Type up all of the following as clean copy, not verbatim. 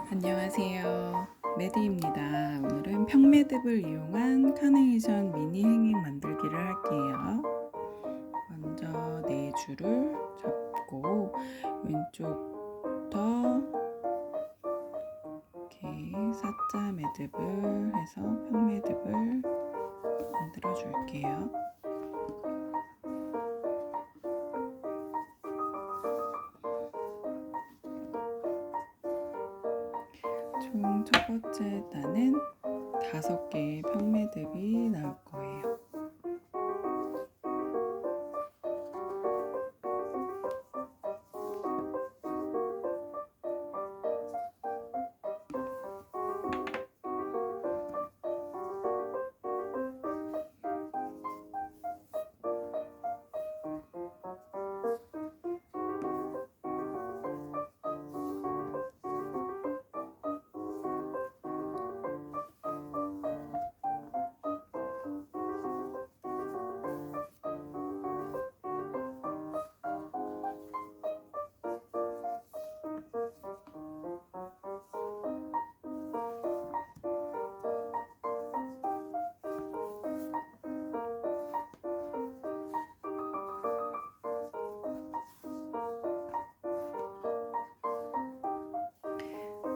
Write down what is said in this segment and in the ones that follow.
안녕하세요. 매드입니다. 오늘은 평매듭을 이용한 카네이션 미니 행잉 만들기를 할게요. 먼저 네 줄을 잡고 왼쪽부터 이렇게 사자 매듭을 해서 평매듭을 만들어 줄게요. 총 첫 번째 단은 5개의 평매듭이 나올 거예요.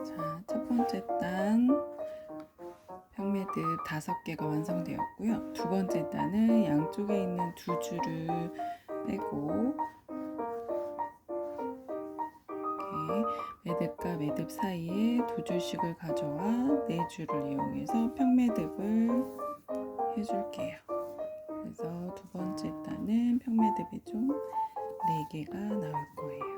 자, 첫 번째 단 평매듭 5개가 완성되었고요. 두 번째 단은 양쪽에 있는 두 줄을 빼고 이렇게 매듭과 매듭 사이에 두 줄씩을 가져와 네 줄을 이용해서 평매듭을 해줄게요. 그래서 두 번째 단은 평매듭이 총 4개가 나올 거예요.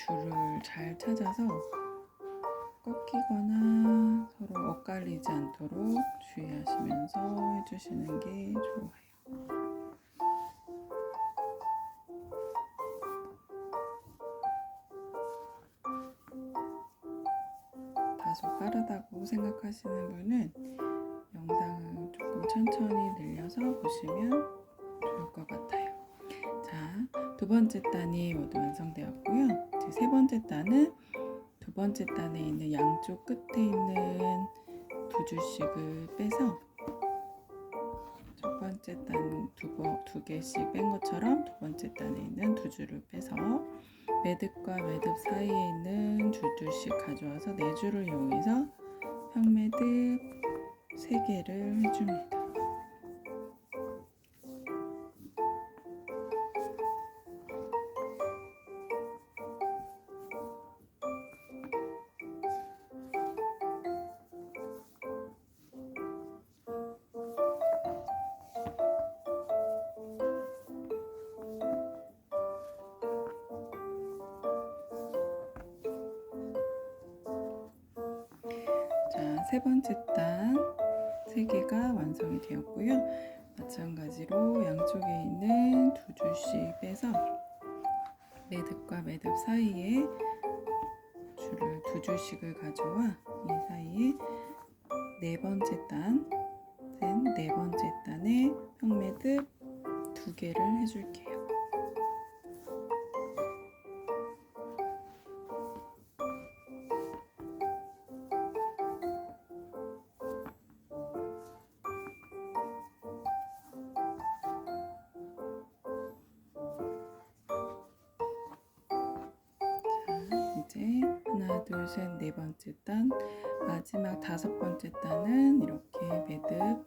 줄을 잘 찾아서 꺾이거나 서로 엇갈리지 않도록 주의하시면서 해주시는 게 좋아요. 다소 빠르다고 생각하시는 분은 영상을 조금 천천히 늘려서 보시면 좋을 것 같아요. 자, 두 번째 단이 모두 완성되었고요. 이제 세 번째 단은 두 번째 단에 있는 양쪽 끝에 있는 두 줄씩을 빼서 첫 번째 단 두 개씩 뺀 것처럼 두 번째 단에 있는 두 줄을 빼서 매듭과 매듭 사이에 있는 두 줄씩 가져와서 네 줄을 이용해서 평매듭 3개를 해줍니다. 자, 세 번째 단 3개가 완성이 되었고요. 마찬가지로 양쪽에 있는 두 줄씩 빼서 매듭과 매듭 사이에 줄을 두 줄씩을 가져와 이 사이에 네 번째 단에 평매듭 2개를 해줄게요. 이제 하나, 둘, 셋, 네 번째 단, 마지막 5번째 단은 이렇게 매듭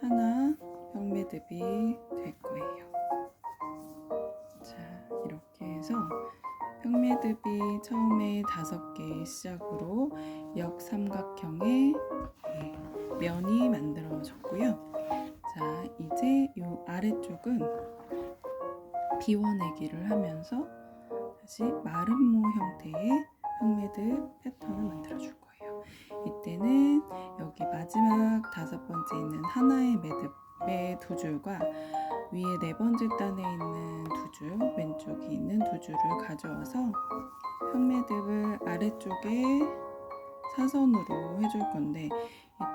하나 평매듭이 될 거예요. 자, 이렇게 해서 평매듭이 처음에 5개 시작으로 역삼각형의 면이 만들어졌고요. 자, 이제 이 아래쪽은 비워내기를 하면서 다시 마름모 형태의 평매듭 패턴을 만들어 줄 거예요. 이때는 여기 마지막 5번째 있는 하나의 매듭의 두 줄과 위에 네 번째 단에 있는 두 줄, 왼쪽에 있는 두 줄을 가져와서 평매듭을 아래쪽에 사선으로 해줄 건데,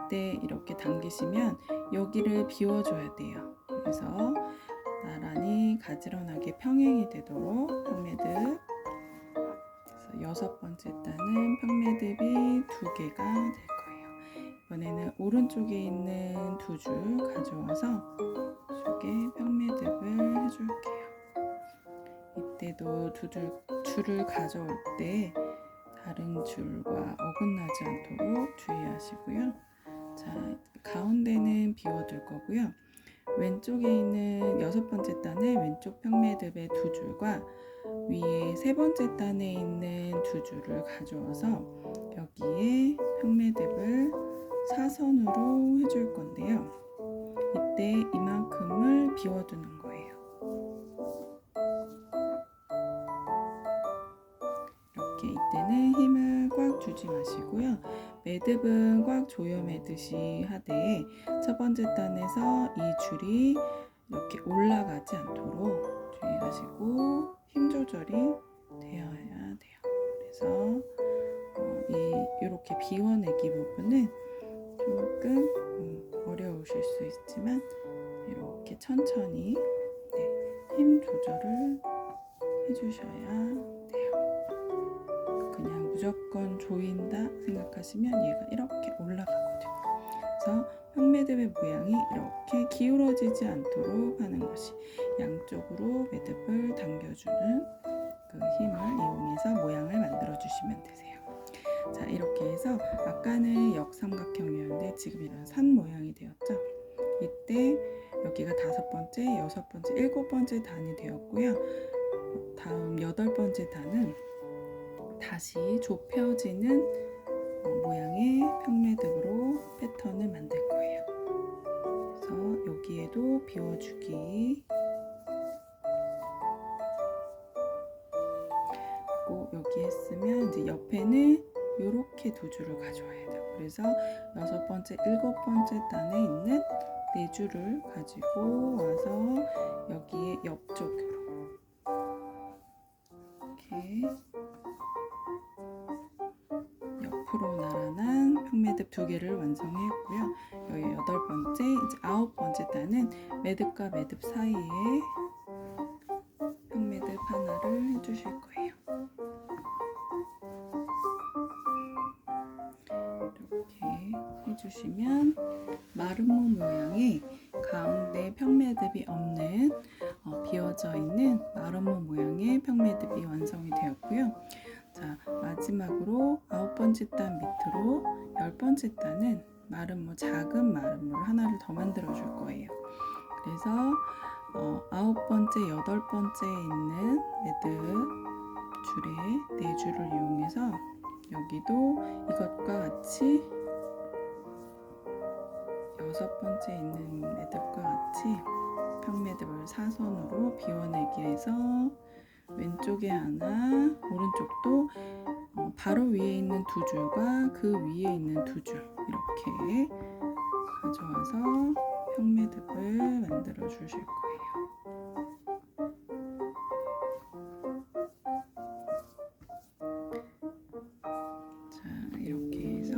이때 이렇게 당기시면 여기를 비워줘야 돼요. 그래서 나란히 가지런하게 평행이 되도록 평매듭, 그래서 여섯 번째 단은 평매듭이 두 개가 될 거예요. 이번에는 오른쪽에 있는 두 줄 가져와서 이쪽에 평매듭을 해줄게요. 이때도 줄을 가져올 때 다른 줄과 어긋나지 않도록 주의하시고요. 자, 가운데는 비워둘 거고요. 왼쪽에 있는 여섯 번째 단의 왼쪽 평매듭의 두 줄과 위에 세 번째 단에 있는 두 줄을 가져와서 여기에 평매듭을 사선으로 해줄 건데요. 이때 이만큼을 비워두는 거예요. 이렇게 이때는 힘을 꽉 주지 마시고요. 매듭은 꽉 조여 매듯이 하되 첫 번째 단에서 이 줄이 이렇게 올라가지 않도록 주의하시고 힘 조절이 되어야 돼요. 그래서 이렇게 비워내기 부분은 조금 어려우실 수 있지만 이렇게 천천히 힘 조절을 해주셔야 돼요. 그냥 무조건 조인다 생각하시면 얘가 이렇게 올라가거든요. 그래서 평매듭의 모양이 이렇게 기울어지지 않도록 하는 것이 양쪽으로 매듭을 당겨주는 그 힘을 이용해서 모양을 만들어 주시면 되세요. 자, 이렇게 해서 아까는 역삼각형이었는데 지금 이런 산 모양이 되었죠. 이때 여기가 다섯 번째, 여섯 번째, 일곱 번째 단이 되었고요. 다음 여덟 번째 단은 다시 좁혀지는 모양의 평매듭으로 패턴을 만들 거예요. 그래서 여기에도 비워주기, 그리고 여기 했으면 이제 옆에는 이렇게 두 줄을 가져와야 돼요. 그래서 여섯 번째, 일곱 번째 단에 있는 네 줄을 가지고 와서 여기에 옆쪽으로 이렇게 옆으로 나란한 평매듭 두 개를 완성했고요. 여기 여덟 번째, 이제 아홉 번째 단은 매듭과 매듭 사이에 평매듭 하나를 해주실 거예요. 이렇게 해주시면 마름모 모양의 가운데 평매듭이 없는 비어져 있는 마름모 모양의 평매듭이 완성이 되었고요. 자, 마지막으로 아홉 번째 단 밑으로 열 번째 단은 마름모, 작은 마름모를 하나를 더 만들어 줄 거예요. 그래서 아홉 번째, 여덟 번째에 있는 매듭 줄에 네 줄을 이용해서 여기도 이것과 같이 여섯 번째 있는 매듭과 같이 평매듭을 사선으로 비워내기 해서 왼쪽에 하나, 오른쪽도 바로 위에 있는 두 줄과 그 위에 있는 두 줄 이렇게 가져와서 평매듭을 만들어 주실 거예요. 자, 이렇게 해서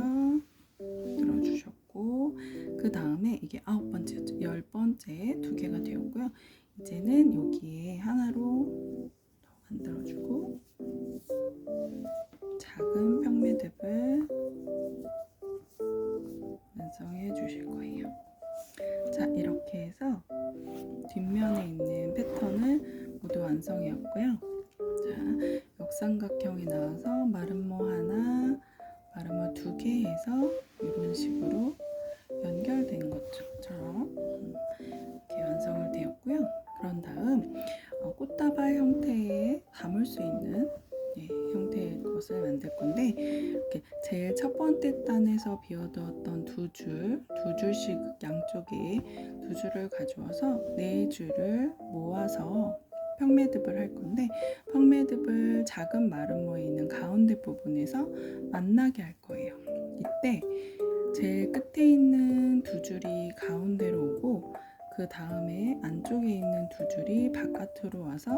만들어 주셨고, 그 다음에 이게 아홉 번째였죠. 열 번째 두 개가 되었고요. 이제는 여기에 하나로 더 만들어주고 작은 평매듭을 완성해 주실 거예요. 자, 이렇게 해서 뒷면에 있는 패턴을 모두 완성해왔고요. 자, 역삼각형이 나와서 마름모 하나, 마름모 두 개 해서 이런 식으로 연결된 것처럼 이렇게 완성을 되었고요. 그런 다음 꽃다발 형태에 담을 수 있는 형태의 것을 만들 건데, 이렇게 제일 첫 번째 단에서 비워두었던 두 줄씩 양쪽에 두 줄을 가져와서 네 줄을 모아서 평매듭을 할 건데, 평매듭을 작은 마름모에 있는 가운데 부분에서 만나게 할 거예요. 이때 제일 끝에 있는 두 줄이 가운데로 오고 그 다음에 안쪽에 있는 두 줄이 바깥으로 와서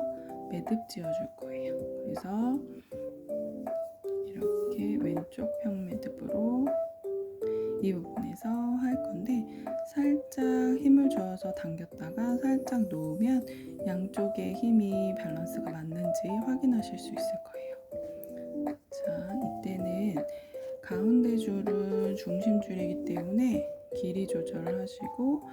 매듭 지어줄 거예요. 그래서 이렇게 왼쪽 평매듭으로 이 부분에서 할 건데, 살짝 힘을 줘서 당겼다가 살짝 놓으면 양쪽의 힘이 밸런스가 맞는지 확인하실 수 있을 거예요. 자, 이때는 가운데 줄은 중심줄이기 때문에 길이 조절을 하시고,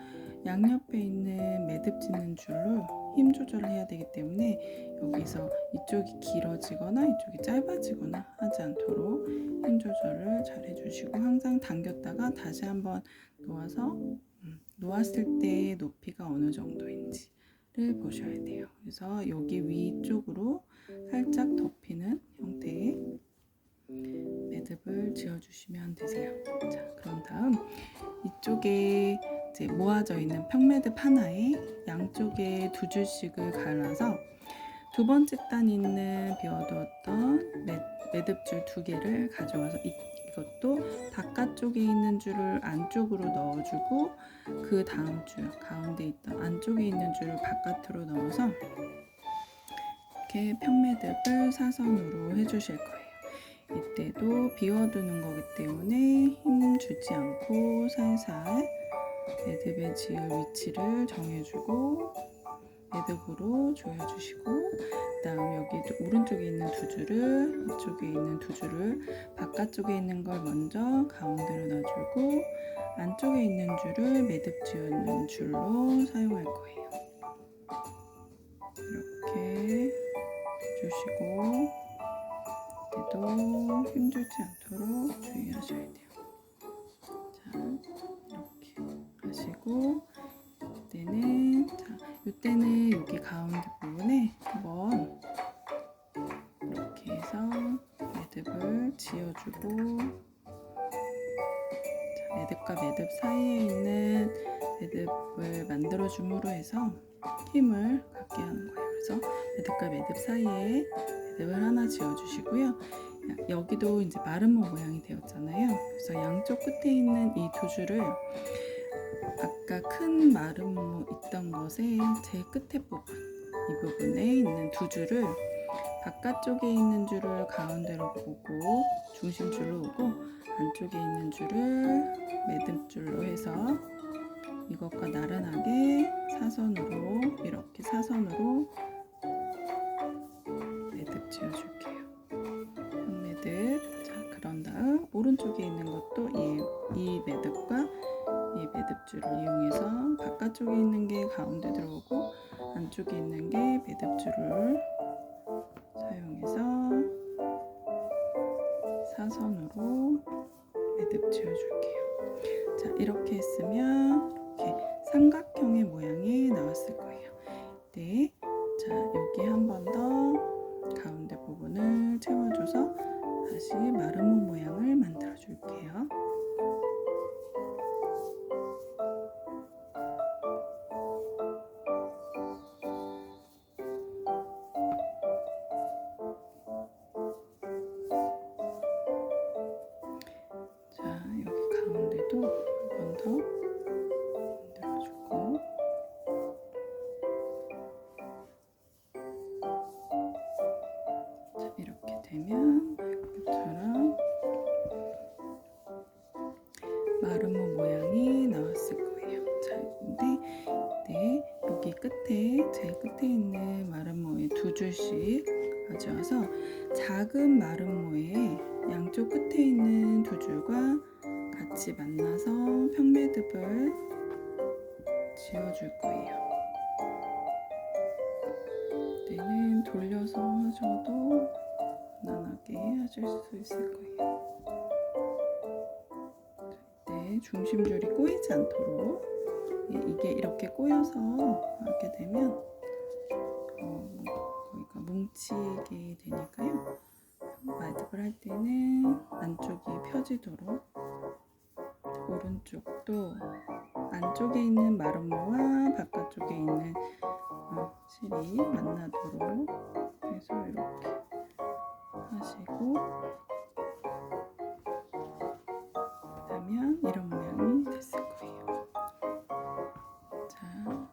양옆에 있는 매듭 짓는 줄로 힘 조절을 해야 되기 때문에 여기서 이쪽이 길어지거나 이쪽이 짧아지거나 하지 않도록 힘 조절을 잘 해주시고, 항상 당겼다가 다시 한번 놓아서 놓았을 때 높이가 어느 정도인지를 보셔야 돼요. 그래서 여기 위쪽으로 살짝 덮이는 형태의 매듭을 지어주시면 되세요. 자, 그런 다음 이쪽에 이제 모아져 있는 평매듭 하나에 양쪽에 두 줄씩을 갈라서 두 번째 단 있는 비워두었던 매듭줄 두 개를 가져와서 이것도 바깥쪽에 있는 줄을 안쪽으로 넣어주고, 그 다음 줄 가운데 있던 안쪽에 있는 줄을 바깥으로 넣어서 이렇게 평매듭을 사선으로 해주실 거예요. 이때도 비워두는 거기 때문에 힘 주지 않고 살살 매듭에 지을 위치를 정해주고 매듭으로 조여주시고, 그 다음 여기 오른쪽에 있는 두 줄을, 이쪽에 있는 두 줄을 바깥쪽에 있는 걸 먼저 가운데로 놔주고, 안쪽에 있는 줄을 매듭 지우는 줄로 사용할 거예요. 이렇게 주시고, 얘도 힘주지 않도록 주의하셔야 돼요. 자, 이렇게 하시고, 이때는 여기 가운데 부분에 한번 이렇게 해서 매듭을 지어주고, 자, 매듭과 매듭 사이에 있는 매듭을 만들어줌으로 해서 힘을 갖게 하는 거예요. 그래서 매듭과 매듭 사이에 매듭을 하나 지어주시고요. 여기도 이제 마름모 모양이 되었잖아요. 그래서 양쪽 끝에 있는 이 두 줄을 아까 큰 마름모 있던 곳에 제일 끝에 부분, 이 부분에 있는 두 줄을 바깥쪽에 있는 줄을 가운데로 보고 중심줄로 오고, 안쪽에 있는 줄을 매듭줄로 해서 이것과 나란하게 사선으로, 이렇게 사선으로 매듭 지어줄게요. 매듭. 자, 그런 다음 오른쪽에 있는 것도 이 매듭과 이 매듭줄을 이용해서 바깥쪽에 있는 게 가운데 들어오고 안쪽에 있는 게 매듭줄을 사용해서 사선으로 매듭 지어줄게요. 자, 이렇게 했으면 이렇게 삼각형의 모양이 나왔을 거예요. 네, 자, 여기 한 번 더 가운데 부분을 채워줘서 다시 마름모 모양을 만들어 줄게요. 자, 여기 가운데도 한 번 더 만들어주고, 자, 이렇게 되면 이것처럼 마름모 모양이 나왔을 거예요. 자, 근데 여기 끝에, 제일 끝에 있는 마름모에 두 줄씩 가져와서 작은 마름모에 양쪽 끝에 있는 두 줄과 같이 만나서 평매듭을 지어줄 거예요. 이때는 돌려서 하셔도 무난하게 하실 수 있을 거예요. 이때 중심줄이 꼬이지 않도록, 이게 이렇게 꼬여서 하게 되면 거기가 뭉치게 되니까요. 매듭을 할 때는 안쪽이 펴지도록, 오른쪽도 안쪽에 있는 마름모와 바깥쪽에 있는 실이 만나도록 해서 이렇게 하시고, 그러면 이런 모양이 됐을 거예요. 자,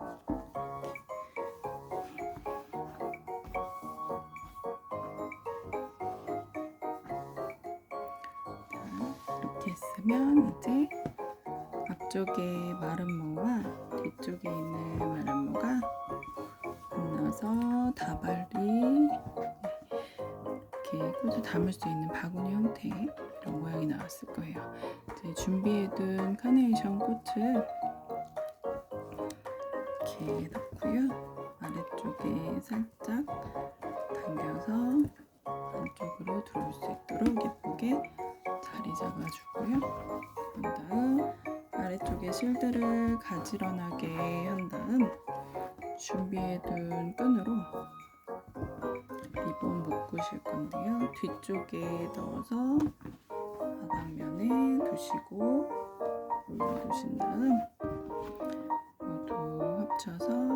이렇게 했으면 이제 앞쪽에 마름모와 뒤쪽에 있는 마름모가 끝나서 다발이 이렇게 꽂아 담을 수 있는 바구니 형태 이런 모양이 나왔을 거예요. 이제 준비해둔 카네이션 꽃을 이렇게 넣고요. 아래쪽에 살짝 당겨서 안쪽으로 들어올 수 있도록 예쁘게 자리 잡아주고요. 그런 다음 아래쪽에 실들을 가지런하게 한 다음 준비해둔 끈으로 리본 묶으실 건데요. 뒤쪽에 넣어서 바닥면에 두시고 올려두신 다음 모두 합쳐서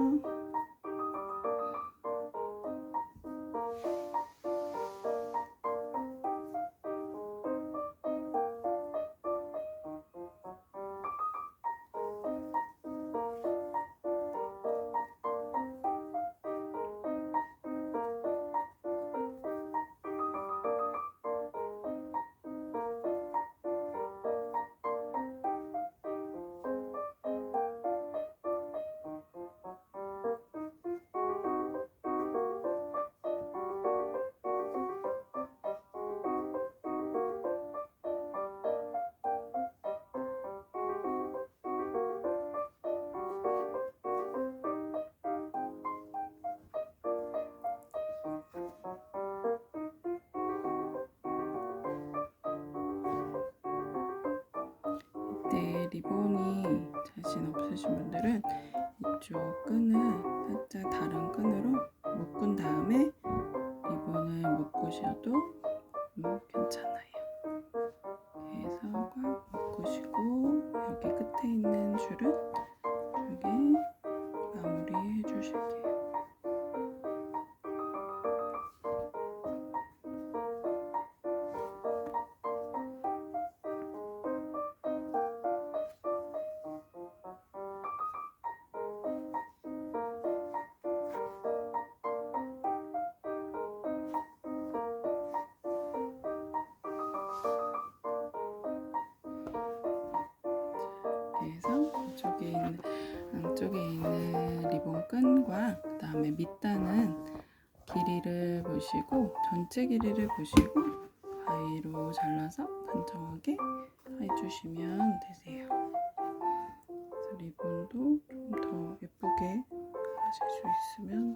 이때 리본이 자신 없으신 분들은 이쪽 끈을 살짝 다른 끈으로 묶은 다음에 리본을 묶으셔도 괜찮아요. 그래서 꽉 묶으시고 여기 끝에 있는 줄은 여기 마무리 해주실게요. 그래서 안쪽에 있는 리본 끈과 그 다음에 밑단은 길이를 보시고 전체 길이를 보시고 가위로 잘라서 단정하게 해주시면 되세요. 그래서 리본도 좀 더 예쁘게 하실 수 있으면